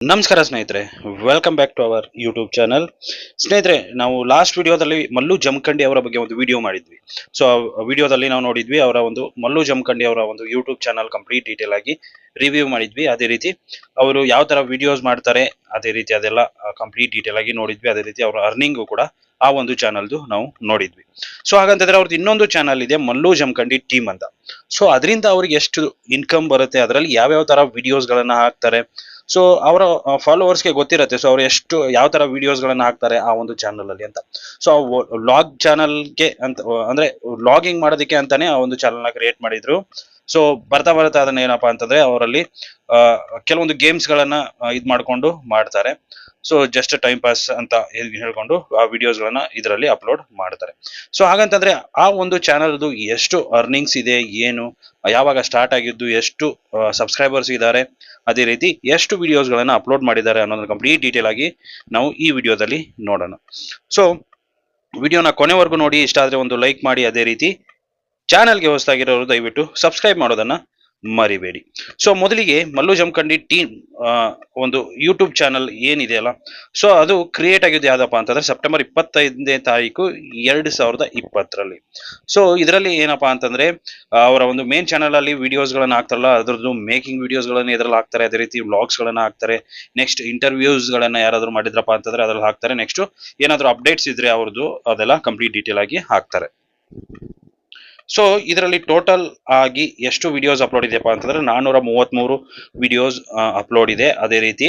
ನಮಸ್ಕಾರ ಸ್ನೇಹಿತರೆ, welcome back to our YouTube channel. ಸ್ನೇಹಿತರೆ, ನಾವು ಲಾಸ್ಟ್ ವಿಡಿಯೋದಲ್ಲಿ ಮಲ್ಲು ಜಮಖಂಡಿ ಅವರ ಬಗ್ಗೆ ಒಂದು ವಿಡಿಯೋ ಮಾಡಿದ್ವಿ. ಸೊ ಆ ವಿಡಿಯೋದಲ್ಲಿ ನಾವು ನೋಡಿದ್ವಿ ಅವರ ಒಂದು ಮಲ್ಲು ಜಮಖಂಡಿ ಅವರ ಒಂದು ಯೂಟ್ಯೂಬ್ ಚಾನಲ್ ಕಂಪ್ಲೀಟ್ ಡೀಟೇಲ್ ಆಗಿ ರಿವ್ಯೂ ಮಾಡಿದ್ವಿ. ಅದೇ ರೀತಿ ಅವರು ಯಾವ ತರ ವಿಡಿಯೋಸ್ ಮಾಡ್ತಾರೆ, ಅದೇ ರೀತಿ ಅದೆಲ್ಲ ಕಂಪ್ಲೀಟ್ ಡೀಟೇಲ್ ಆಗಿ ನೋಡಿದ್ವಿ. ಅದೇ ರೀತಿ ಅವರ ಅರ್ನಿಂಗು ಕೂಡ ಆ ಒಂದು ಚಾನಲ್ದು ನಾವು ನೋಡಿದ್ವಿ. ಸೊ ಹಾಗಂತಂದ್ರೆ ಅವ್ರದ್ದು ಇನ್ನೊಂದು ಚಾನಲ್ ಇದೆ, ಮಲ್ಲು ಜಮಖಂಡಿ ಟೀಮ್ ಅಂತ. ಸೊ ಅದರಿಂದ ಅವ್ರಿಗೆ ಎಷ್ಟು ಇನ್ಕಮ್ ಬರುತ್ತೆ, ಅದರಲ್ಲಿ ಯಾವ್ಯಾವ ತರ ವಿಡಿಯೋಸ್ ಗಳನ್ನ ಹಾಕ್ತಾರೆ, ಸೊ ಅವರ ಫಾಲೋವರ್ಸ್ಗೆ ಗೊತ್ತಿರುತ್ತೆ. ಸೊ ಅವ್ರು ಎಷ್ಟು ಯಾವ ತರ ವಿಡಿಯೋಸ್ ಗಳನ್ನ ಹಾಕ್ತಾರೆ ಆ ಒಂದು ಚಾನಲ್ ಅಲ್ಲಿ ಅಂತ. ಸೊ ವ್ಲಾಗ್ ಚಾನಲ್ಗೆ ಅಂತ ಅಂದ್ರೆ ವ್ಲಾಗಿಂಗ್ ಮಾಡೋದಕ್ಕೆ ಅಂತಾನೆ ಆ ಒಂದು ಚಾನಲ್ ನ ಕ್ರಿಯೇಟ್ ಮಾಡಿದ್ರು. ಸೊ ಬರ್ತಾ ಬರ್ತಾ ಅದನ್ನ ಏನಪ್ಪಾ ಅಂತಂದ್ರೆ ಅವರಲ್ಲಿ ಕೆಲವೊಂದು ಗೇಮ್ಸ್ ಗಳನ್ನ ಇದ್ ಮಾಡ್ಕೊಂಡು ಮಾಡ್ತಾರೆ. ಸೊ ಜಸ್ಟ್ ಟೈಮ್ ಪಾಸ್ ಅಂತ ಹೇಳ್ಕೊಂಡು ಆ ವಿಡಿಯೋಸ್ ಗಳನ್ನ ಇದರಲ್ಲಿ ಅಪ್ಲೋಡ್ ಮಾಡ್ತಾರೆ. ಸೊ ಹಾಗಂತಂದ್ರೆ ಆ ಒಂದು ಚಾನಲ್ದು ಎಷ್ಟು ಅರ್ನಿಂಗ್ಸ್ ಇದೆ, ಏನು, ಯಾವಾಗ ಸ್ಟಾರ್ಟ್ ಆಗಿದ್ದು, ಎಷ್ಟು ಸಬ್ಸ್ಕ್ರೈಬರ್ಸ್ ಇದ್ದಾರೆ, ಅದೇ ರೀತಿ ಎಷ್ಟು ವಿಡಿಯೋಸ್ ಗಳನ್ನ ಅಪ್ಲೋಡ್ ಮಾಡಿದ್ದಾರೆ ಅನ್ನೋದನ್ನ ಕಂಪ್ಲೀಟ್ ಡೀಟೇಲ್ ಆಗಿ ನಾವು ಈ ವಿಡಿಯೋದಲ್ಲಿ ನೋಡೋಣ. ಸೊ ವಿಡಿಯೋನ ಕೊನೆವರೆಗೂ ನೋಡಿ. ಇಷ್ಟ ಆದ್ರೆ ಒಂದು ಲೈಕ್ ಮಾಡಿ. ಅದೇ ರೀತಿ ಚಾನಲ್ಗೆ ಹೊಸದಾಗಿರೋರು ದಯವಿಟ್ಟು ಸಬ್ಸ್ಕ್ರೈಬ್ ಮಾಡೋದನ್ನ ಮರಿಬೇಡಿ. ಸೊ ಮೊದಲಿಗೆ ಮಲ್ಲು ಜಮಖಂಡಿ ಟೀಮ್ ಒಂದು ಯೂಟ್ಯೂಬ್ ಚಾನಲ್ ಏನಿದೆಯಲ್ಲ, ಸೊ ಅದು ಕ್ರಿಯೇಟ್ ಆಗಿದ್ದು ಯಾವ್ದಪ್ಪ ಅಂತಂದ್ರೆ ಸೆಪ್ಟೆಂಬರ್ 25ನೇ ತಾರೀಕು 2020ರಲ್ಲಿ. ಸೊ ಇದರಲ್ಲಿ ಏನಪ್ಪಾ ಅಂತಂದ್ರೆ ಅವರ ಒಂದು ಮೇನ್ ಚಾನಲ್ ಅಲ್ಲಿ ವಿಡಿಯೋಸ್ ಗಳನ್ನ ಹಾಕ್ತಾರಲ್ಲ, ಅದ್ರದ್ದು ಮೇಕಿಂಗ್ ವಿಡಿಯೋಸ್ ಗಳನ್ನ ಇದ್ರಲ್ಲಿ ಹಾಕ್ತಾರೆ. ಅದೇ ರೀತಿ ವ್ಲಾಗ್ಸ್ ಗಳನ್ನ ಹಾಕ್ತಾರೆ. ನೆಕ್ಸ್ಟ್ ಇಂಟರ್ವ್ಯೂಸ್ ಗಳನ್ನ ಯಾರಾದ್ರೂ ಮಾಡಿದ್ರಪ್ಪ ಅಂತಂದ್ರೆ ಅದ್ರಲ್ಲಿ ಹಾಕ್ತಾರೆ. ನೆಕ್ಸ್ಟ್ ಏನಾದ್ರು ಅಪ್ಡೇಟ್ಸ್ ಇದ್ರೆ ಅವ್ರದ್ದು ಅದೆಲ್ಲ ಕಂಪ್ಲೀಟ್ ಡೀಟೇಲ್ ಆಗಿ ಹಾಕ್ತಾರೆ. ಸೊ ಇದರಲ್ಲಿ ಟೋಟಲ್ ಆಗಿ ಎಷ್ಟು ವಿಡಿಯೋಸ್ ಅಪ್ಲೋಡ್ ಇದೆಯಪ್ಪ ಅಂತಂದ್ರೆ 433 ವಿಡಿಯೋಸ್ ಅಪ್ಲೋಡ್ ಇದೆ. ಅದೇ ರೀತಿ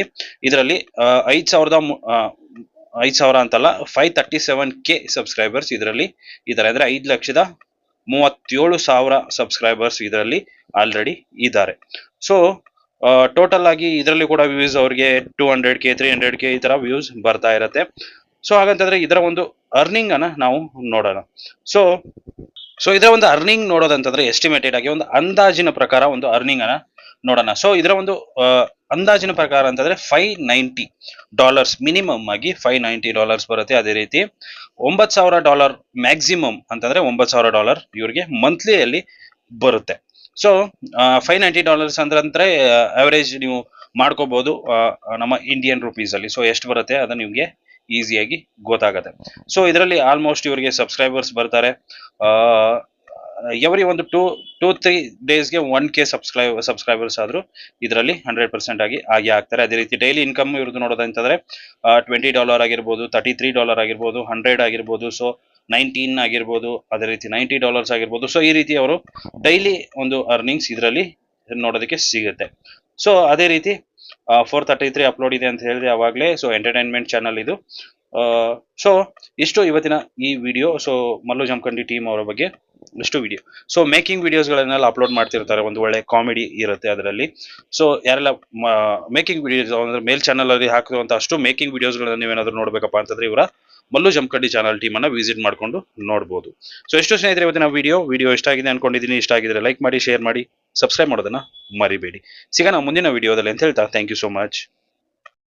ಇದರಲ್ಲಿ 5,000 ಅಂತಲ್ಲ, 537K ಸಬ್ಸ್ಕ್ರೈಬರ್ಸ್ ಇದರಲ್ಲಿ ಇದ್ದಾರೆ. ಅಂದ್ರೆ 5,37,000 ಸಬ್ಸ್ಕ್ರೈಬರ್ಸ್ ಇದರಲ್ಲಿ ಆಲ್ರೆಡಿ ಇದ್ದಾರೆ. ಸೊ ಟೋಟಲ್ ಆಗಿ ಇದರಲ್ಲಿ ಕೂಡ ವ್ಯೂಸ್ ಅವ್ರಿಗೆ 200K 300K ಈ ತರ ವ್ಯೂಸ್ ಬರ್ತಾ ಇರತ್ತೆ. ಸೊ ಹಾಗಂತಂದ್ರೆ ಇದರ ಒಂದು ಅರ್ನಿಂಗ್ ಅನ್ನ ನಾವು ನೋಡೋಣ. ಸೊ ಇದರ ಒಂದು ಅರ್ನಿಂಗ್ ನೋಡೋದಂತಂದ್ರೆ ಎಸ್ಟಿಮೇಟೆಡ್ ಆಗಿ ಒಂದು ಅಂದಾಜಿನ ಪ್ರಕಾರ ಒಂದು ಅರ್ನಿಂಗ್ ಅನ್ನ ನೋಡೋಣ. ಸೊ ಇದರ ಒಂದು ಅಂದಾಜಿನ ಪ್ರಕಾರ ಅಂತಂದ್ರೆ $590 ಮಿನಿಮಮ್ ಆಗಿ $590 ಬರುತ್ತೆ. ಅದೇ ರೀತಿ $9,000 ಮ್ಯಾಕ್ಸಿಮಮ್ ಅಂತಂದ್ರೆ $9,000 ಇವ್ರಿಗೆ ಮಂತ್ಲಿಯಲ್ಲಿ ಬರುತ್ತೆ. ಸೊ $590 ಅಂದ್ರೆ ಅವರೇಜ್ ನೀವು ಮಾಡ್ಕೋಬಹುದು ನಮ್ಮ ಇಂಡಿಯನ್ ರುಪೀಸ್ ಅಲ್ಲಿ. ಸೊ ಎಷ್ಟು ಬರುತ್ತೆ ಅದನ್ನ ನಿಮ್ಗೆ ಈಸಿಯಾಗಿ ಗೊತ್ತಾಗುತ್ತೆ. ಸೊ ಇದರಲ್ಲಿ ಆಲ್ಮೋಸ್ಟ್ ಇವರಿಗೆ ಸಬ್ಸ್ಕ್ರೈಬರ್ಸ್ ಬರ್ತಾರೆ ಎವ್ರಿ ಒಂದು 2-3 ಡೇಸ್ಗೆ 1K ಸಬ್ಸ್ಕ್ರೈಬರ್ಸ್ ಆದ್ರೂ ಇದರಲ್ಲಿ 100% ಆಗಿ ಆಗ್ತಾರೆ. ಅದೇ ರೀತಿ ಡೈಲಿ ಇನ್ಕಮ್ ಇವ್ರದ್ದು ನೋಡೋದಂತಂದ್ರೆ $20 ಆಗಿರ್ಬೋದು, $33 ಆಗಿರ್ಬೋದು, 100 ಆಗಿರ್ಬೋದು, ಸೊ 19 ಆಗಿರ್ಬೋದು, ಅದೇ ರೀತಿ $90 ಆಗಿರ್ಬೋದು. ಸೊ ಈ ರೀತಿ ಅವರು ಡೈಲಿ ಒಂದು ಅರ್ನಿಂಗ್ಸ್ ಇದರಲ್ಲಿ ನೋಡೋದಕ್ಕೆ ಸಿಗುತ್ತೆ. ಸೊ ಅದೇ ರೀತಿ 433 ಅಪ್ಲೋಡ್ ಇದೆ ಅಂತ ಹೇಳಿದೆ ಅವಾಗಲೇ. ಸೊ ಎಂಟರ್ಟೈನ್ಮೆಂಟ್ ಚಾನಲ್ ಇದು. ಸೊ ಇಷ್ಟು ಇವತ್ತಿನ ಈ video. So Mallu Jamakhandi team ಅವರ ಬಗ್ಗೆ ಇಷ್ಟು ವಿಡಿಯೋ. ಸೊ ಮೇಕಿಂಗ್ ವಿಡಿಯೋಸ್ ಗಳನ್ನೆಲ್ಲ ಅಪ್ಲೋಡ್ ಮಾಡ್ತಿರ್ತಾರೆ. ಒಂದು ಒಳ್ಳೆ ಕಾಮಿಡಿ ಇರುತ್ತೆ ಅದರಲ್ಲಿ. ಸೊ ಯಾರೆಲ್ಲ ಮೇಕಿಂಗ್ ವಿಡಿಯೋಸ್ ಅಂದ್ರೆ ಮೇಲ್ ಚಾನಲ್ ಅಲ್ಲಿ ಹಾಕುವಂತ ಅಷ್ಟು ಮೇಕಿಂಗ್ ವಿಡಿಯೋಸ್ ಗಳನ್ನ ನೀವೇನಾದ್ರೂ ನೋಡ್ಬೇಕಪ್ಪ ಅಂತಂದ್ರೆ ಇವರ ಮಲ್ಲು ಜಮಖಂಡಿ ಚಾನಲ್ ಟೀಮ್ ಅನ್ನ ವಿಸಿಟ್ ಮಾಡ್ಕೊಂಡು ನೋಡಬಹುದು. ಸೊ ಎಷ್ಟು ಸ್ನೇಹಿತರೆ ಇವತ್ತಿನ ವಿಡಿಯೋ ಇಷ್ಟ ಆಗಿದೆ ಅನ್ಕೊಂಡಿದ್ದೀನಿ. ಇಷ್ಟ ಆಗಿದ್ರೆ ಲೈಕ್ ಮಾಡಿ, ಶೇರ್ ಮಾಡಿ, ಸಬ್ಸ್ಕ್ರೈಬ್ ಮಾಡೋದನ್ನ ಮರಿಬೇಡಿ. ಸಿಗೋಣ ಮುಂದಿನ ವಿಡಿಯೋದಲ್ಲಿ ಅಂತ ಹೇಳ್ತಾ ಥ್ಯಾಂಕ್ ಯು ಸೋ ಮಚ್.